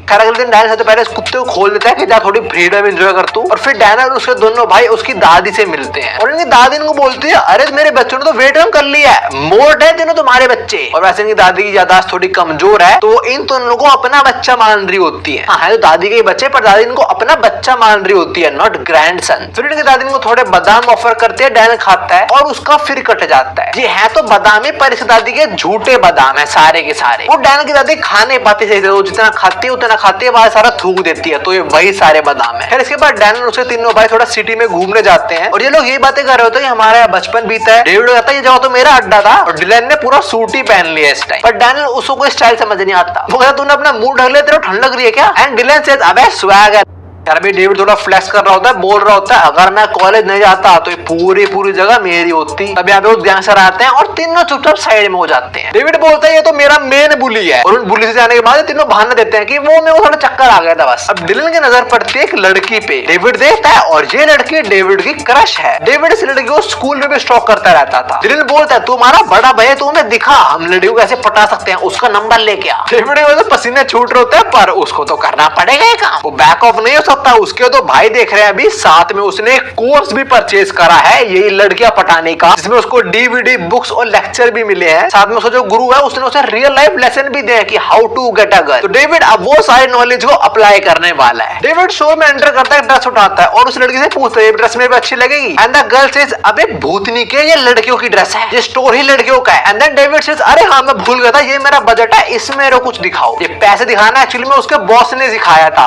खैर अगले दिन डैनियल सबसे पहले इस कुत्ते को खोल देता है कि जा थोड़ी फ्रीडम एंजॉय कर तू। और फिर डैनियल और उसके दोनों भाई उसकी दादी से मिलते हैं और इनकी दादी इनको बोलती है अरे मेरे बच्चों ने तो वेट कम कर लिया है, मोट है तीनों तुम्हारे बच्चे। और वैसे इनकी दादी की याददाश्त थोड़ी कमजोर है, तो इन दोनों को अपना बच्चा मान रही होती है। हाँ तो दादी के बच्चे पर दादी इनको अपना बच्चा मान रही होती है, नॉट ग्रैंडसन। फिर इनकी दादी इनको थोड़े बादाम ऑफर करते हैं, डैनियल खाता है और उसका फिर कट जाता है। ये है तो बादाम ही पर इस दादी के झूठे बादाम है सारे के सारे। वो डैनियल की दादी खा नहीं पाती सही से, जितना खाती है उतना खाती है, वहां सारा थूक देती है, तो ये वही सारे बादाम है। फिर इसके बाद डैनियल उसके तीनों भाई थोड़ा सिटी में घूमने जाते हैं और ये लोग ये बातें कर रहे होते हैं कि हमारा बचपन बीता है। डेविड कहता है ये जगह तो मेरा अड्डा था और डिलन ने पूरा सूट ही पहन लिया इस टाइम। पर डैनियल उसको कोई स्टाइल समझ नहीं आता, वो कहता तूने अपना मुंह ढक लिया, तेरे को ठंड लग रही है क्या? एंड डिलन सेज अबे स्वैग है। यार अभी डेविड थोड़ा फ्लैक्स कर रहा होता है, बोल रहा होता है अगर मैं कॉलेज नहीं जाता तो ये पूरी जगह मेरी होती। तब यहाँ पे वो गैंगस्टर आते हैं और तीनों चुपचाप साइड में हो जाते हैं। डेविड बोलता है ये तो मेरा मेन बुली है और उन बुली से जाने के बाद तीनों बहाना देते हैं कि वो मेरे को थोड़ा चक्कर आ गया था बस। अब डिलन की नजर पड़ती है एक लड़की पे, डेविड देखता है और ये लड़की डेविड की क्रश है। डेविड इस लड़की को स्कूल में भी स्टॉक करता रहता था। डिलन बोलता है तुम्हारा बड़ा भैया तुम्हें दिखा, हम लड़की को कैसे पटा सकते हैं, उसका नंबर लेके आ। डेविड को पसीने छूट रहे होते हैं पर उसको तो करना पड़ेगा काम। वो बैक ऑफ नहीं होता है उसके तो भाई देख रहे हैं अभी साथ में उसने कोर्स भी परचेज करा है यही लड़कियां पटाने का, जिसमें उसको डीवीडी बुक्स और लेक्चर भी मिले हैं। साथ में उसका जो गुरु है उसने उसे रियल लाइफ लेसन भी दिया कि how to get a girl. तो डेविड अब वो सारी नॉलेज को अप्लाई करने वाला है। डेविड शो में एंटर करता है, ड्रेस उठाता है और उस लड़की से पूछता है ड्रेस में भी अच्छी लगेगी। एंड द गर्ल सेज अबे भूतनी के ये लड़कियों की ड्रेस है, ये स्टोर ही लड़कियों का है। एंड देन डेविड सेज अरे हाँ मैं भूल गया था, ये मेरा बजट है, इसमें मेरे कुछ दिखाओ। ये पैसे दिखाना एक्चुअली में उसके बॉस ने सिखाया था।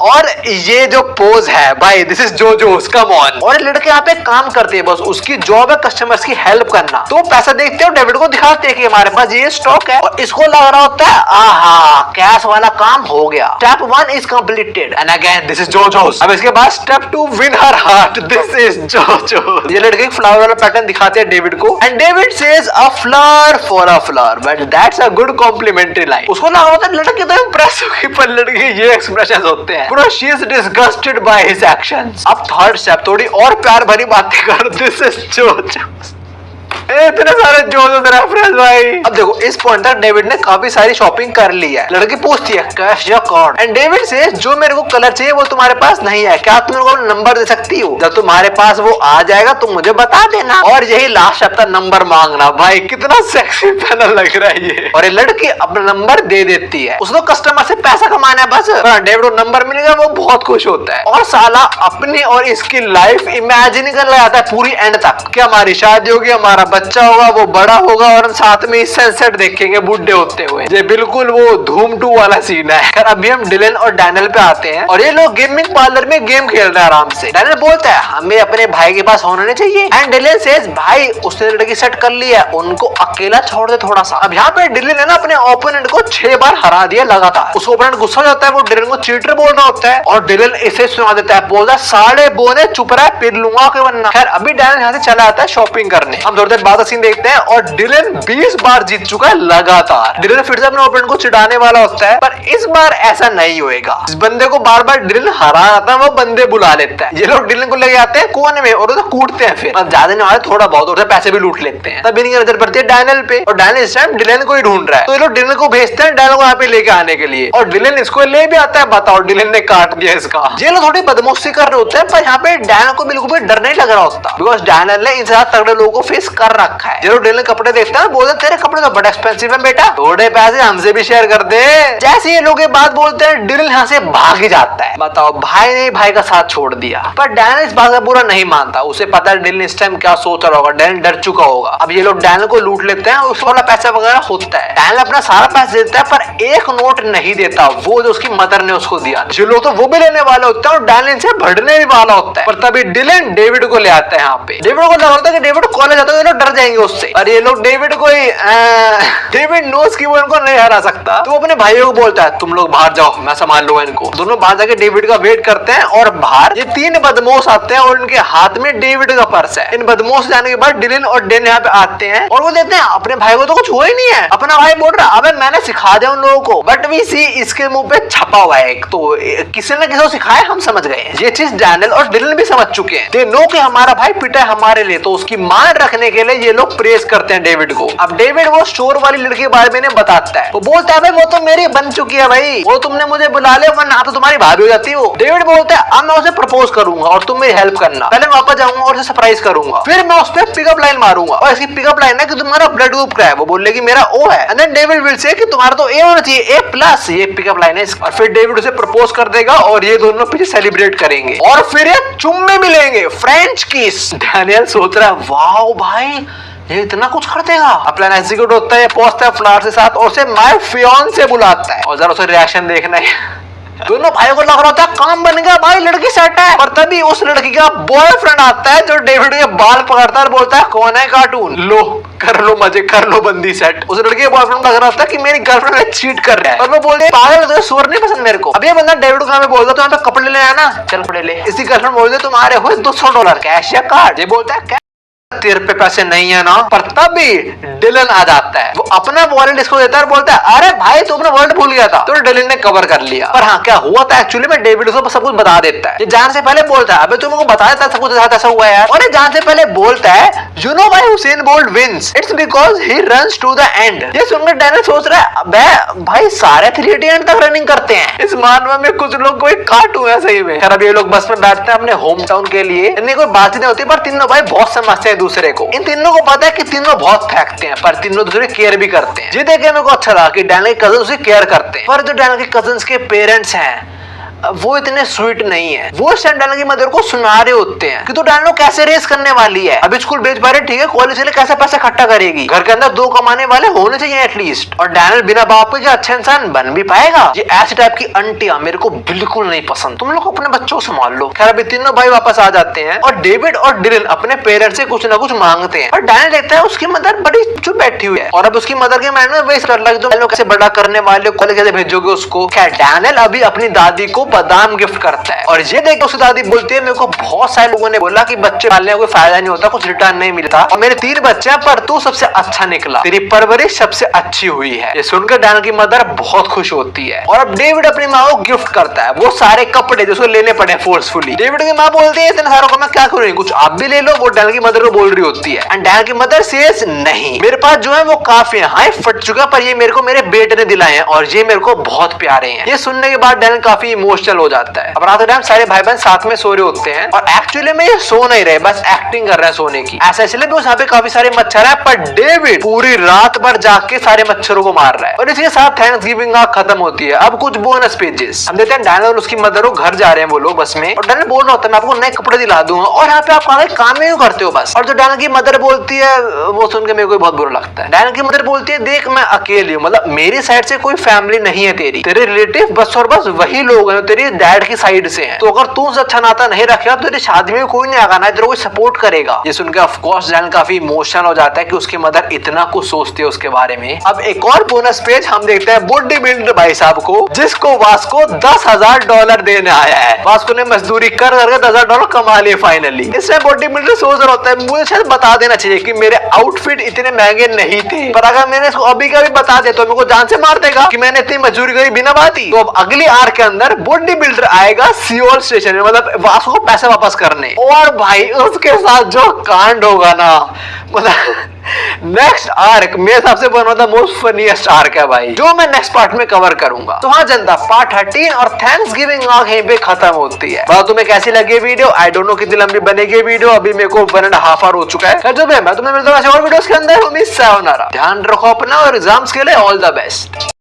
और ये जो पोज है भाई this is Jojo's, come on. और लड़के यहाँ पे काम करते हैं, बस उसकी जॉब है कस्टमर्स की हेल्प करना। तो पैसा देखते हो डेविड को दिखाते हैं कि हमारे पास ये स्टॉक है और इसको लग रहा होता है आहा कैश वाला काम हो गया। Step 1 is completed and again this is JoJo's. अब इसके बाद step 2 win her heart, this is JoJo's. ये लड़के फ्लावर वाला पैटर्न दिखाते हैं डेविड को and David says a flower for a flower but that's a good complimentary line. उसको लगा होता है लड़के तो इंप्रेस होगी पर लड़के ये एक्सप्रेशन होते हैं पूरा she is disgusted by his actions. अब थर्ड स्टेप थोड़ी और प्यार भरी बातें कर, दिस इज जोजोस। इतने सारे जोजोस रेफरेंस भाई। अब देखो इस पॉइंट तक डेविड ने काफी सारी शॉपिंग कर ली है। लड़की पूछती है कैश या कार्ड एंड डेविड से जो मेरे को कलर चाहिए वो तुम्हारे पास नहीं है, क्या तुम मेरे को नंबर दे सकती हो? जब तुम्हारे पास वो आ जाएगा तुम मुझे बता देना। और यही लास्ट हफ्ता नंबर मांगना। भाई कितना सेक्सी पैनल लग रहा है ये। और ये लड़की अपना नंबर दे देती है, उसको कस्टमर से पैसा कमाना है बस। डेविड को नंबर मिलेगा वो बहुत खुश होता है और साला अपनी और इसकी लाइफ इमेजिन कर लगाता है पूरी एंड तक कि हमारी शादी होगी, हमारा बच्चा होगा, वो बड़ा होगा और हम साथ में इस सनसेट देखेंगे बूढ़े होते हुए। ये बिल्कुल वो धूम 2 वाला सीन है। खैर अभी हम डिलन और डैनियल पे आते हैं और ये लोग गेमिंग पार्लर में गेम खेल रहे हैं आराम से। डैनियल बोलता है हमें अपने भाई के पास होना नहीं चाहिए एंड डिलन सेज भाई उसने लड़की सेट कर ली है, उनको अकेला छोड़ दे थोड़ा सा। अब यहाँ पे डिलन है ना अपने ओपोनेंट को 6 बार हरा दिया लगातार। उसको ओपोनेंट गुस्सा हो जाता है, वो डिलन को चीटर बोल रहा होता है और डिलन इसे सुना देता है, बोलता है साढ़े बोने चुप रहा है फिर लूंगा के वरना। खैर अभी डैनियल यहाँ से चला आता है शॉपिंग करने। हम थोड़ी देर बाद सीन देखते हैं और डिलन 20 बार जीत चुका है लगातार। डिलन फिर से अपने ओपोनेंट को चिढ़ाने वाला होता है पर इस बार ऐसा नहीं होएगा। इस बंदे को बार बार डिलन हरा आता है, वो बंदे बुला लेता है। ये लोग डिलन को लेके आते हैं कोने में और उसे कूटते हैं। फिर ज्यादा नहीं आए थोड़ा बहुत और पैसे भी लूट लेते हैं। तब इनकी नजर पड़ती है डैनियल पे और डैनियल इस टाइम डिलन को ही ढूंढ रहा है। तो ये लोग डिलन को भेजते हैं डैनियल को यहाँ पे लेके आने के लिए और डिलन इसको ले भी आता है। बताओ डिलन ने काट दिया इसका। ये लोग थोड़ी बदमाशी कर रहे होते हैं पर यहाँ पे डैनियल को बिल्कुल भी डर नहीं लग रहा होता बिकॉज डैनियल ने इन ज्यादा तगड़े लोगों को फेस कर रखा है। ये लोग डिलन कपड़े देखता है, बोलते तेरे कपड़े तो बड़े एक्सपेंसिव है बेटा, थोड़े पैसे हमसे भी शेयर कर दे। जैसे ये लोग ये बात बोलते हैं डिलन यहाँ से भाग ही जाता है। बताओ भाई ने भाई का साथ छोड़ दिया पर डैनियल इस बात का बुरा नहीं मानता। उसे पता है डिलन इस टाइम क्या सोच रहा होगा, डैनियल डर चुका होगा। अब ये लोग डैनियल को लूट लेते हैं, उस वाला पैसा वगैरह होता है। डैनियल अपना सारा पैसा देता है पर एक नोट नहीं देता, वो जो उसकी मदर ने उसको दिया। जो लोग तो वो भी लेने वाले होते हैं और डैनियल से बढ़ने भी वाला होता है। पर तभी डिलन डेविड को ले आता है यहाँ पे। डेविड को लगा होता है कि डेविड कॉलेज आता है, ये लोग डर जाएंगे उससे और ये लोग डेविड को ही डेविड नोस की वो इनको नहीं हरा सकता। तो वो अपने भाइयों को बोलता है तुम लोग बाहर जाओ मैं संभाल लूंगा इनको। दोनों बाहर जाके डेविड का वेट करते हैं और बाहर ये 3 बदमाश आते हैं और इनके हाथ में डेविड का पर्स है। इन बदमाश जाने के बाद डिलन और डेन यहाँ पे आते हैं और वो देते हैं अपने भाई को तो कुछ हुआ ही नहीं है। अपना भाई बोल रहा अबे मैंने सिखा दिया उन लोगों को बट वी सी इसके मुंह पे छपा हुआ है एक, तो किसी ने किसी को सिखाया हम समझ गए। ये चीज डैनियल और डिलन भी समझ चुके हैं। दे नो कि हमारा भाई पिटा है हमारे लिए, तो उसकी मान रखने के लिए ये लोग प्रेस करते हैं डेविड को। अब डेविड वो स्टोर वाली लड़की के बारे में बताता है। वो बोलता है भाई वो तो मेरी बन चुकी है भाई, वो तुमने मुझे बुला लिया वरना तो तुम्हारी भाभी हो जाती हो। डेविड बोलता है अब मैं उसे प्रपोज करूंगा और तुम मेरी हेल्प करना। पहले मैं वापस जाऊंगा और उसे सरप्राइज करूंगा, फिर मैं उस पर पिकअप लाइन मारूंगा और इसकी पिकअप लाइन है कि तुम्हारा ब्लड ग्रुप क्या है, वो बोलेगी मेरा ओ है। And then David will say कि तुम्हारा तो ए होना चाहिए A+, ये पिकअप लाइन है। और फिर डेविड उसे प्रपोज कर देगा और ये दोनों फिर सेलिब्रेट करेंगे और फिर ये चुम्मे मिलेंगे, फ्रेंच किस। डैनियल सोच रहा है वाओ भाई ये इतना कुछ कर देगा। प्लान एग्जीक्यूट होता है, पहुंचता है फ्लावर के साथ और उसे माय फियांसे बुलाता है और जरा उसे रिएक्शन देखना है। दोनों भाइयों को लग रहा होता है काम बन गया भाई लड़की सेट है। और तभी उस लड़की का बॉयफ्रेंड आता है जो डेविड के बाल पकड़ता है और बोलता है कौन है कार्टून, लो कर लो मजे कर लो बंदी सेट। उस लड़के के बॉयफ्रेंड लग रहा था कि मेरी गर्लफ्रेंड में चीट कर रहा है और वो बोल रहे पागल तो सुअर नहीं पसंद मेरे को। अब ये बंदा डेविड को हमें बोलता तो कपड़े लेने आना, चल कपड़े ले। इसकी गर्लफ्रेंड बोलते तुम्हारे हुए $200 कैश या कार्ड। ये बोलता है तेरे पे पैसे नहीं है ना। पर तभी डिलन आ जाता है, वो अपना वॉलेट इसको देता है और बोलता है अरे भाई तू अपना वॉलेट भूल गया था। तो डिलन ने कवर कर लिया। पर हाँ क्या हुआ था एक्चुअली में, डेविड उसको सब कुछ बता देता है। ये जान से पहले बोलता है अबे तू मेरे को बता देता सब कुछ ऐसा हुआ है यार। और ये जान से पहले बोलता है you know why Usain Bolt wins, it's because he runs to the end. ये सुनकर डैनियल सोच रहा है अबे भाई सारे 3 एंड तक रनिंग करते हैं। इस मानवा में कुछ लोग कोई काटू है सही में। अब ये लोग बस में बैठते हैं अपने होम टाउन के लिए। इनमें कोई बात नहीं होती पर तीनों भाई बहुत समझते हैं दूसरे को। इन तीनों को पता है कि तीनों बहुत फेंकते हैं पर तीनों दूसरे केयर भी करते हैं। ये देखे मेरे को अच्छा लगा कि डैनियल के कजन उसे केयर करते हैं। पर जो डैनियल के कजन्स के पेरेंट्स हैं वो इतने स्वीट नहीं है। वो इस टाइम डैनियल की मदर को सुना रहे होते हैं कि तू डैनियल कैसे रेस करने वाली है, अभी स्कूल भेज पा रहे ठीक है, कॉलेज के लिए कैसे पैसे इकट्ठा करेगी, घर के अंदर 2 कमाने वाले होने चाहिए एटलीस्ट, और डैनियल बिना बाप के अच्छा इंसान बन भी पाएगा। ये ऐसे टाइप की आंटियां मेरे को बिल्कुल नहीं पसंद। तुम लोग अपने बच्चों को संभाल लो। खैर अभी तीनों भाई वापस आ जाते हैं और डेविड और डिलन अपने पेरेंट्स से कुछ ना कुछ मांगते हैं। और डैनियल देखता है उसकी मदर बड़ी चुप बैठी हुई है और अब उसकी मदर के माइंड में वेस्ट कर लगा तुम लोग कैसे बड़ा करने वाले, कॉलेज कैसे भेजोगे उसको। खैर डैनियल अभी अपनी दादी को बादाम गिफ्ट करता है और ये देख उसकी दादी बोलती है मेरे को बहुत सारे लोगों ने बोला कि बच्चे पालने का कोई फायदा नहीं होता, कुछ रिटर्न नहीं मिलता, और मेरे 3 बच्चे हैं पर तू सबसे अच्छा निकला, तेरी परवरिश सबसे अच्छी हुई है। ये सुनकर डैनियल की मदर बहुत खुश होती है और अब डेविड अपनी माँ को गिफ्ट करता है वो सारे कपड़े जिसको लेने पड़े फोर्सफुली। डेविड की माँ बोलती है इतने सारों को मैं क्या करूँ, कुछ आप भी ले लो। वो डैनियल की मदर को बोल रही होती है एंड डैनियल की मदर सेज नहीं मेरे पास जो है वो काफी है, हाँ फट चुका पर ये मेरे को मेरे बेटे ने दिलाए हैं और ये मेरे को बहुत प्यारे हैं। ये सुनने के बाद डैनियल काफी इमोशनल हो जाता है। अब रात के टाइम सारे भाई बहन साथ में सो रहे होते हैं और एक्चुअली में ये सो नहीं रहे, बस एक्टिंग कर रहे हैं सोने की। ऐसा इसलिए भी यहाँ पे काफी सारे मच्छर है पर डेविड पूरी रात भर जाग के सारे मच्छरों को मार रहा है। और इसके साथ थैंक्सगिविंग खत्म होती है। अब कुछ बोनस पेजेस हम देते हैं। डैनियल और उसकी मदर को घर जा रहे हैं वो लोग बस में और डैनियल बोल रहा होता है मैं आपको नए कपड़े दिला दूंगा और यहाँ पे आप काम ही करते हो बस। और जो डैनियल की मदर बोलती है वो सुन के मेरे को बहुत बुरा लगता है। डैनियल की मदर बोलती है देख मैं अकेली हूँ, मतलब मेरी साइड से कोई फैमिली नहीं है, तेरे रिलेटिव बस और बस वही लोग हैं तेरी डैड की साइड से हैं। तो अगर तू उससे अच्छा नाता नहीं रखेगा तो तेरी शादी में कोई नहीं आगा ना, तेरे को सपोर्ट करेगा। ये सुनकर ऑफ कोर्स डैनियल काफी इमोशनल हो जाता है कि उसकी मदर इतना कुछ सोचती है उसके बारे में। अब एक और बोनस पेज हम देखते हैं बॉडी बिल्डर भाई साहब को जिसको वास्को $10,000 देने आया है। वास्को ने मजदूरी कर करके $10,000 कमा लिए फाइनली। इसमें बॉडी बिल्डर सोच रहा होता है मुझे शायद बता देना चाहिए कि मेरे आउटफिट इतने महंगे नहीं थे, पर अगर मैंने इसको अभी का भी बता दे तो मेरे को जान से मार देगा कि मैंने इतनी मजदूरी करी बिना बात ही। तो अब अगली आर के अंदर बॉडी बिल्डर आएगा सियोल स्टेशन में, मतलब वास्को को पैसे वापस करने। और भाई उसके साथ जो कांड होगा ना, मतलब नेक्स्ट आर्क मेरे हिसाब से one of the most funniest arc है भाई, जो मैं नेक्स्ट पार्ट में कवर करूंगा। तो हाँ जनता पार्ट 13 और थैंक्सगिविंग आर्क यहीं पे खत्म होती है। बात तुम्हें कैसी लगी वीडियो, आई डोंट नो कितनी लंबी बनेगी वीडियो, अभी मेरे को 1.5 आवर हो चुका है। जो मैं तुम्हें मिलता हूँ और वीडियोस के अंदर। ध्यान रखो अपना और एग्जाम्स के लिए ऑल द बेस्ट।